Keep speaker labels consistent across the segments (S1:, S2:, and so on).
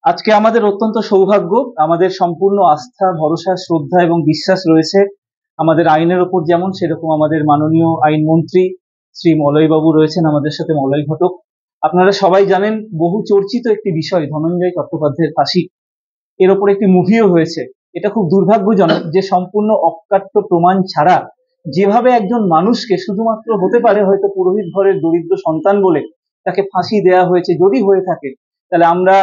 S1: আজকে আমাদের অত্যন্ত সৌভাগ্য, আমাদের সম্পূর্ণ আস্থা, ভরসা, শ্রদ্ধা এবং বিশ্বাস রয়েছে আমাদের আইনের ওপর, যেমন সেরকম আমাদের মাননীয় আইনমন্ত্রী শ্রী মলয়বাবু রয়েছেন আমাদের সাথে, মলয় ঘটক। আপনারা সবাই জানেন, বহু চর্চিত একটি বিষয় ধনঞ্জয় চট্টোপাধ্যায়ের ফাঁসি, এর ওপর একটি মুভিও হয়েছে। এটা খুব দুর্ভাগ্যজনক যে সম্পূর্ণ অকাট্য প্রমাণ ছাড়া যেভাবে একজন মানুষকে, শুধুমাত্র হতে পারে হয়তো পুরোহিত ঘরের দরিদ্র সন্তান বলে, তাকে ফাঁসি দেয়া হয়েছে। যদি হয়ে থাকে তাহলে আমরা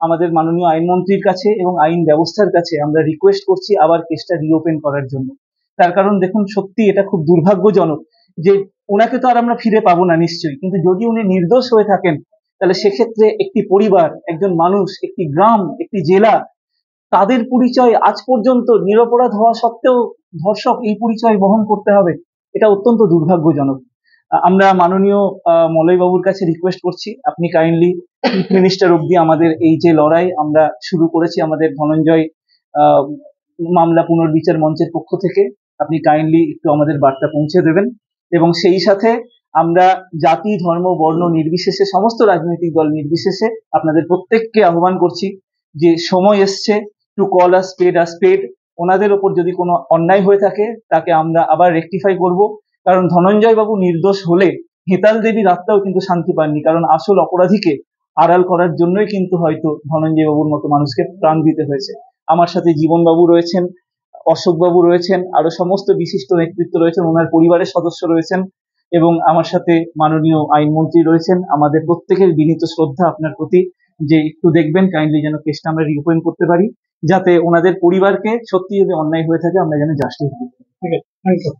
S1: আমাদের মাননীয় আইনমন্ত্রীর কাছে এবং আইন ব্যবস্থার কাছে আমরা রিকোয়েস্ট করছি আবার কেসটা রিওপেন করার জন্য। তার কারণ দেখুন, সত্যি এটা খুব দুর্ভাগ্যজনক যে ওনাকে তো আর আমরা ফিরে পাবো না নিশ্চয়ই, কিন্তু যদি উনি নির্দোষ হয়ে থাকেন তাহলে সেক্ষেত্রে একটি পরিবার, একজন মানুষ, একটি গ্রাম, একটি জেলা, তাদের পরিচয় আজ পর্যন্ত নিরপরাধ হওয়া সত্ত্বেও ধর্ষক এই পরিচয় বহন করতে হবে। এটা অত্যন্ত দুর্ভাগ্যজনক। আমরা মাননীয় মলয় বাবুর কাছে রিকোয়েস্ট করছি, আপনি কাইন্ডলি চিফ মিনিস্টার অব্দি আমাদের এই যে লড়াই আমরা শুরু করেছি আমাদের ধনঞ্জয় আহ, মামলা পুনর্বিচার মঞ্চের পক্ষ থেকে, আপনি কাইন্ডলি একটু আমাদের বার্তা পৌঁছে দেবেন। এবং সেই সাথে আমরা জাতি, ধর্ম, বর্ণ নির্বিশেষে, সমস্ত রাজনৈতিক দল নির্বিশেষে আপনাদের প্রত্যেককে আহ্বান করছি যে সময় এসছে টু কল আ স্পেড আ স্পেড। ওনাদের ওপর যদি কোনো অন্যায় হয়ে থাকে তাকে আমরা আবার রেকটিফাই করব। কারণ ধনঞ্জয় বাবু নির্দোষ হলে হেতাল দেবীর আত্মাও কিন্তু শান্তি পাননি, কারণ আসল অপরাধীকে আড়াল করার জন্যই কিন্তু হয়তো ধনঞ্জয় বাবুর মতো মানুষকে প্রাণ দিতে হয়েছে। আমার সাথে জীবন বাবু রয়েছেন, অশোক বাবু রয়েছেন, আরো সমস্ত বিশিষ্ট নেতৃত্ব রয়েছেন, ওনার পরিবারের সদস্য রয়েছেন, এবং আমার সাথে মাননীয় আইনমন্ত্রী রয়েছেন। আমাদের প্রত্যেকের বিনীত শ্রদ্ধা আপনার প্রতি যে একটু দেখবেন কাইন্ডলি যেন কেসটা আমরা রিওপেন করতে পারি, যাতে ওনাদের পরিবারকে সত্যি যদি অন্যায় হয়ে থাকে আমরা যেন জাস্টিস দিই। ঠিক আছে, থ্যাংক ইউ।